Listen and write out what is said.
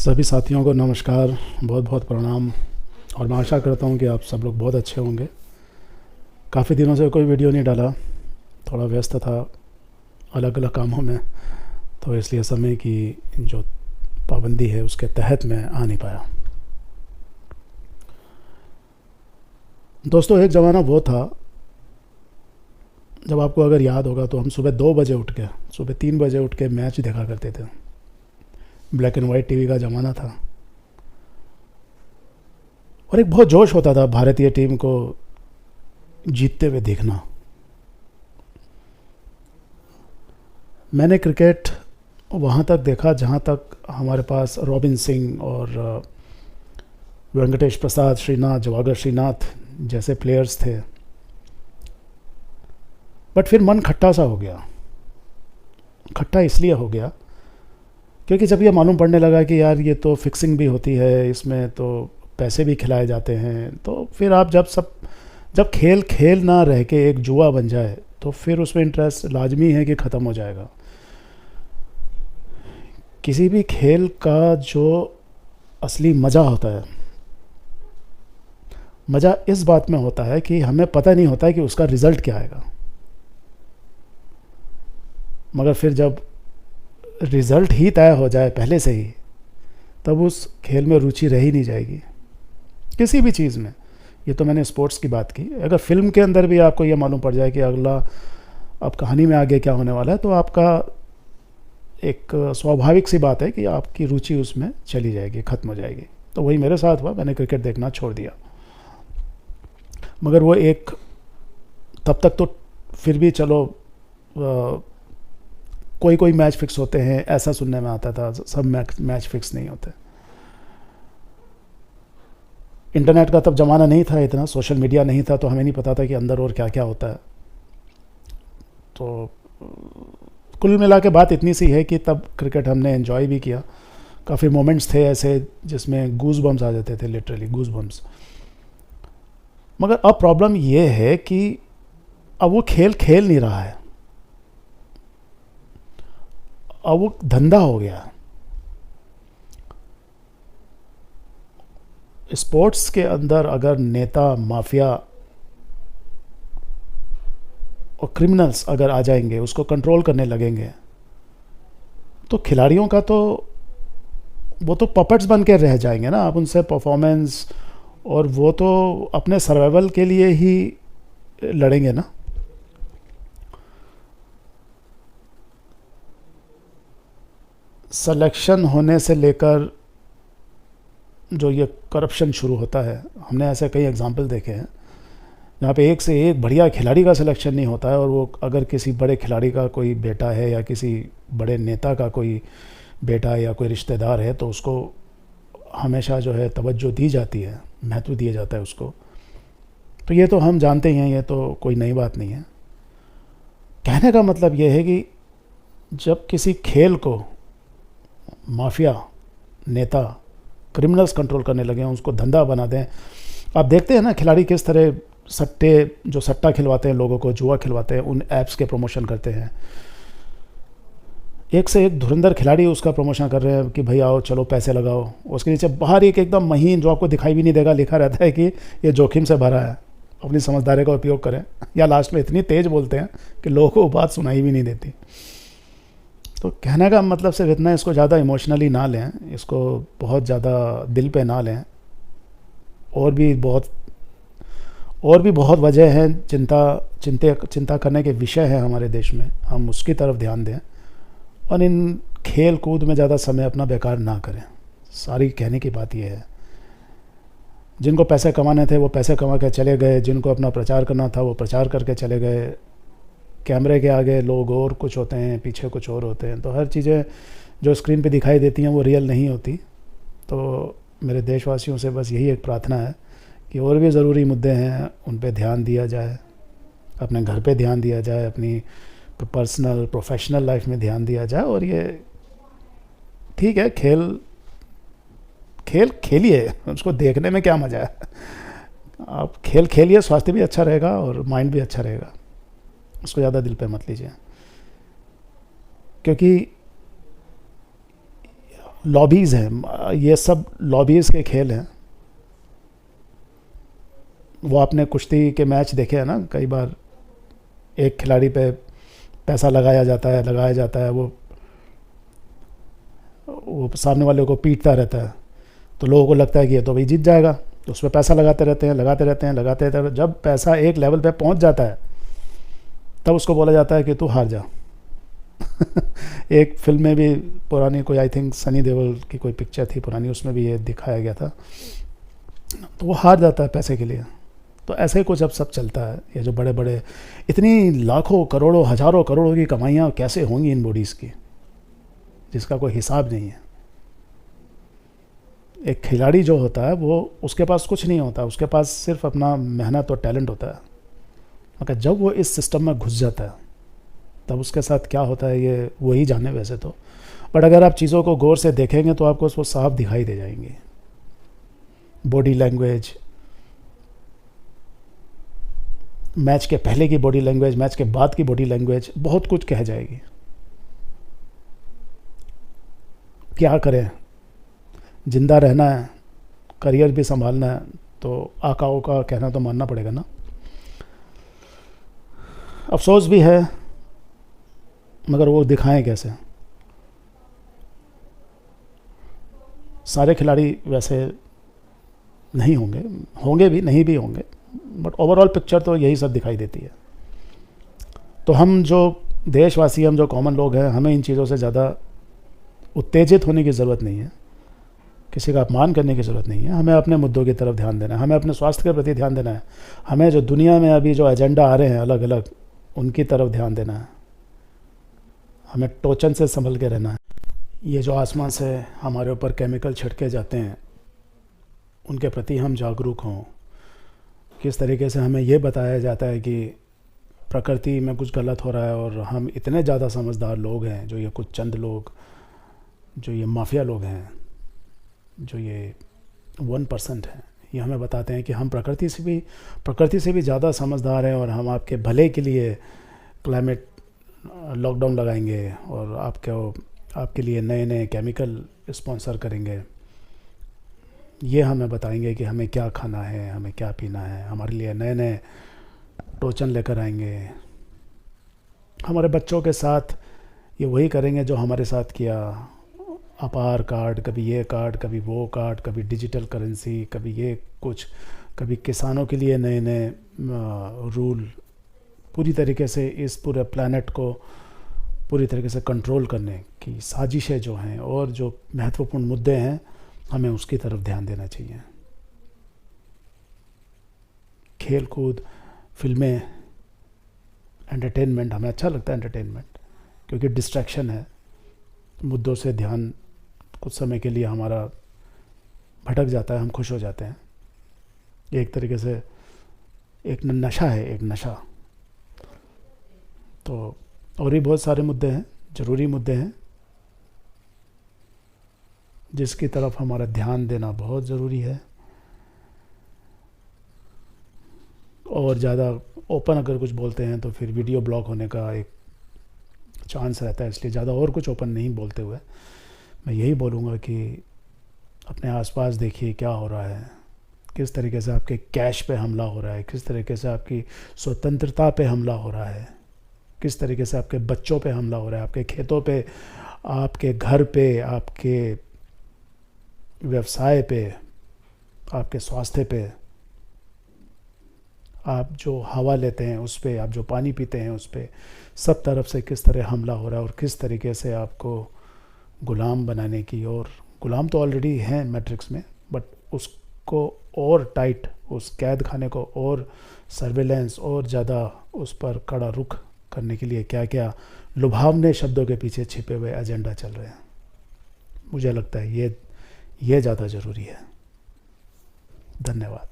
सभी साथियों को नमस्कार, बहुत बहुत प्रणाम। और मैं आशा करता हूँ कि आप सब लोग बहुत अच्छे होंगे। काफ़ी दिनों से कोई वीडियो नहीं डाला, थोड़ा व्यस्त था अलग अलग कामों में, तो इसलिए समय की जो पाबंदी है उसके तहत मैं आ नहीं पाया। दोस्तों, एक ज़माना वो था जब आपको अगर याद होगा तो हम सुबह 2 बजे उठ के, सुबह 3 बजे उठ के मैच देखा करते थे। ब्लैक एंड वाइट टीवी का ज़माना था और एक बहुत जोश होता था भारतीय टीम को जीतते हुए देखना। मैंने क्रिकेट वहाँ तक देखा जहाँ तक हमारे पास रॉबिन सिंह और वेंकटेश प्रसाद, श्रीनाथ, जवागर श्रीनाथ जैसे प्लेयर्स थे। बट फिर मन खट्टा सा हो गया। खट्टा इसलिए हो गया क्योंकि जब ये मालूम पड़ने लगा कि यार ये तो फिक्सिंग भी होती है, इसमें तो पैसे भी खिलाए जाते हैं, तो फिर आप जब खेल खेल ना रह के एक जुआ बन जाए तो फिर उसमें इंटरेस्ट लाजमी है कि ख़त्म हो जाएगा। किसी भी खेल का जो असली मज़ा होता है, मज़ा इस बात में होता है कि हमें पता नहीं होता है कि उसका रिज़ल्ट क्या आएगा, मगर फिर जब रिज़ल्ट ही तय हो जाए पहले से ही, तब उस खेल में रुचि रह ही नहीं जाएगी किसी भी चीज़ में। ये तो मैंने स्पोर्ट्स की बात की। अगर फिल्म के अंदर भी आपको ये मालूम पड़ जाए कि अगला अब कहानी में आगे क्या होने वाला है, तो आपका एक स्वाभाविक सी बात है कि आपकी रुचि उसमें चली जाएगी, ख़त्म हो जाएगी। तो वही मेरे साथ हुआ, मैंने क्रिकेट देखना छोड़ दिया। मगर वो एक तब तक तो फिर भी चलो कोई कोई मैच फिक्स होते हैं ऐसा सुनने में आता था, सब मैच फिक्स नहीं होते। इंटरनेट का तब ज़माना नहीं था, इतना सोशल मीडिया नहीं था, तो हमें नहीं पता था कि अंदर और क्या क्या होता है। तो कुल मिला के बात इतनी सी है कि तब क्रिकेट हमने एंजॉय भी किया। काफ़ी मोमेंट्स थे ऐसे जिसमें गूज बम्स आ जाते थे, लिटरली गूज बम्स। मगर अब प्रॉब्लम ये है कि अब वो खेल खेल नहीं रहा है, अब वो धंधा हो गया। स्पोर्ट्स के अंदर अगर नेता, माफिया और क्रिमिनल्स अगर आ जाएंगे, उसको कंट्रोल करने लगेंगे, तो खिलाड़ियों का तो वो तो पपेट्स बन के रह जाएंगे ना। आप उनसे परफॉर्मेंस, और वो तो अपने सर्वाइवल के लिए ही लड़ेंगे ना। सिलेक्शन होने से लेकर जो ये करप्शन शुरू होता है, हमने ऐसे कई एग्जाम्पल देखे हैं जहाँ पे एक से एक बढ़िया खिलाड़ी का सिलेक्शन नहीं होता है, और वो अगर किसी बड़े खिलाड़ी का कोई बेटा है या किसी बड़े नेता का कोई बेटा या कोई रिश्तेदार है, तो उसको हमेशा जो है तवज्जो दी जाती है, महत्व दिया जाता है उसको। तो ये तो हम जानते ही हैं, ये तो कोई नई बात नहीं है। कहने का मतलब ये है कि जब किसी खेल को माफिया, नेता, क्रिमिनल्स कंट्रोल करने लगे हैं, उसको धंधा बना दें। आप देखते हैं ना खिलाड़ी किस तरह जो सट्टा खिलवाते हैं लोगों को, जुआ खिलवाते हैं, उन ऐप्स के प्रमोशन करते हैं। एक से एक धुरंधर खिलाड़ी उसका प्रमोशन कर रहे हैं कि भाई आओ चलो पैसे लगाओ। उसके नीचे बाहर एक एकदम महीन, जो आपको दिखाई भी नहीं देगा, लिखा रहता है कि ये जोखिम से भरा है, अपनी समझदारी का उपयोग करें। या लास्ट में इतनी तेज़ बोलते हैं कि लोगों को बात सुनाई भी नहीं देती। तो कहने का मतलब सिर्फ इतना, इसको ज़्यादा इमोशनली ना लें, इसको बहुत ज़्यादा दिल पे ना लें। और भी बहुत वजह हैं, चिंता करने के विषय हैं हमारे देश में। हम उसकी तरफ ध्यान दें और इन खेल कूद में ज़्यादा समय अपना बेकार ना करें। सारी कहने की बात यह है, जिनको पैसे कमाने थे वो पैसे कमा के चले गए, जिनको अपना प्रचार करना था वो प्रचार करके चले गए। कैमरे के आगे लोग और कुछ होते हैं, पीछे कुछ और होते हैं। तो हर चीज़ें जो स्क्रीन पे दिखाई देती हैं वो रियल नहीं होती। तो मेरे देशवासियों से बस यही एक प्रार्थना है कि और भी ज़रूरी मुद्दे हैं, उन पे ध्यान दिया जाए, अपने घर पे ध्यान दिया जाए, अपनी पर्सनल प्रोफेशनल लाइफ में ध्यान दिया जाए। और ये ठीक है, खेल खेलिए, उसको देखने में क्या मज़ा है। आप खेल खेलिए, स्वास्थ्य भी अच्छा रहेगा और माइंड भी अच्छा रहेगा। उसको ज़्यादा दिल पे मत लीजिए, क्योंकि लॉबीज़ हैं, ये सब लॉबीज़ के खेल हैं। वो आपने कुश्ती के मैच देखे हैं ना, कई बार एक खिलाड़ी पे पैसा लगाया जाता है, वो सामने वाले को पीटता रहता है, तो लोगों को लगता है कि ये तो भाई जीत जाएगा, तो उस पर पैसा लगाते रहते हैं। जब पैसा एक लेवल पे पहुंच जाता है तब उसको बोला जाता है कि तू हार जा। एक फिल्म में भी पुरानी, कोई आई थिंक सनी देओल की कोई पिक्चर थी पुरानी, उसमें भी ये दिखाया गया था। तो वो हार जाता है पैसे के लिए। तो ऐसे ही कुछ अब सब चलता है। ये जो बड़े बड़े इतनी लाखों करोड़ों हज़ारों करोड़ों की कमाइयाँ कैसे होंगी इन बॉडीज़ की, जिसका कोई हिसाब नहीं है। एक खिलाड़ी जो होता है वो, उसके पास कुछ नहीं होता, उसके पास सिर्फ अपना मेहनत और टैलेंट होता है। मगर जब वो इस सिस्टम में घुस जाता है तब उसके साथ क्या होता है ये वही जाने वैसे तो। बट अगर आप चीज़ों को गौर से देखेंगे तो आपको वो साफ दिखाई दे जाएंगी। बॉडी लैंग्वेज, मैच के पहले की बॉडी लैंग्वेज, मैच के बाद की बॉडी लैंग्वेज बहुत कुछ कह जाएगी। क्या करें, जिंदा रहना है, करियर भी संभालना है, तो आकाओं का कहना तो मानना पड़ेगा ना। अफसोस भी है, मगर वो दिखाएं कैसे। सारे खिलाड़ी वैसे नहीं होंगे, होंगे भी, नहीं भी होंगे, बट ओवरऑल पिक्चर तो यही सब दिखाई देती है। तो हम जो देशवासी, हम जो कॉमन लोग हैं, हमें इन चीज़ों से ज़्यादा उत्तेजित होने की ज़रूरत नहीं है, किसी का अपमान करने की ज़रूरत नहीं है। हमें अपने मुद्दों की तरफ ध्यान देना है, हमें अपने स्वास्थ्य के प्रति ध्यान देना है, हमें जो दुनिया में अभी जो एजेंडा आ रहे हैं अलग अलग, उनकी तरफ ध्यान देना है। हमें टोचन से संभल के रहना है। ये जो आसमान से हमारे ऊपर केमिकल छिड़के जाते हैं, उनके प्रति हम जागरूक हों। किस तरीके से हमें ये बताया जाता है कि प्रकृति में कुछ गलत हो रहा है, और हम इतने ज़्यादा समझदार लोग हैं, जो ये कुछ चंद लोग, जो ये माफिया लोग हैं, जो ये 1% हैं, ये हमें बताते हैं कि हम प्रकृति से भी ज़्यादा समझदार हैं, और हम आपके भले के लिए क्लाइमेट लॉकडाउन लगाएंगे, और आपके लिए नए नए केमिकल स्पॉन्सर करेंगे। ये हमें बताएंगे कि हमें क्या खाना है, हमें क्या पीना है, हमारे लिए नए नए टोचन लेकर आएंगे। हमारे बच्चों के साथ ये वही करेंगे जो हमारे साथ किया। आधार कार्ड, कभी ये कार्ड, कभी वो कार्ड, कभी डिजिटल करेंसी, कभी ये कुछ, कभी किसानों के लिए नए नए रूल। पूरी तरीके से इस पूरे प्लैनेट को पूरी तरीके से कंट्रोल करने की साजिशें जो हैं, और जो महत्वपूर्ण मुद्दे हैं, हमें उसकी तरफ ध्यान देना चाहिए। खेल कूद, फिल्में, एंटरटेनमेंट, हमें अच्छा लगता है एंटरटेनमेंट, क्योंकि डिस्ट्रैक्शन है। मुद्दों से ध्यान कुछ समय के लिए हमारा भटक जाता है, हम खुश हो जाते हैं। एक तरीके से एक नशा है, एक नशा। तो और भी बहुत सारे मुद्दे हैं, ज़रूरी मुद्दे हैं, जिसकी तरफ हमारा ध्यान देना बहुत ज़रूरी है। और ज़्यादा ओपन अगर कुछ बोलते हैं तो फिर वीडियो ब्लॉक होने का एक चांस रहता है, इसलिए ज़्यादा और कुछ ओपन नहीं बोलते हुए मैं यही बोलूँगा कि अपने आसपास देखिए क्या हो रहा है, किस तरीके से आपके कैश पे हमला हो रहा है, किस तरीके से आपकी स्वतंत्रता पे हमला हो रहा है, किस तरीके से आपके बच्चों पे हमला हो रहा है, आपके खेतों पे, आपके घर पे, आपके व्यवसाय पे, आपके स्वास्थ्य पे, आप जो हवा लेते हैं उस पे, आप जो पानी पीते हैं उस पे, सब तरफ से किस तरह हमला हो रहा है, और किस तरीके से आपको गुलाम बनाने की, और गुलाम तो ऑलरेडी हैं मैट्रिक्स में, बट उसको और टाइट, उस कैद खाने को और सर्वेलेंस और ज़्यादा उस पर कड़ा रुख करने के लिए क्या क्या लुभावने शब्दों के पीछे छिपे हुए एजेंडा चल रहे हैं। मुझे लगता है ये ज़्यादा ज़रूरी है। धन्यवाद।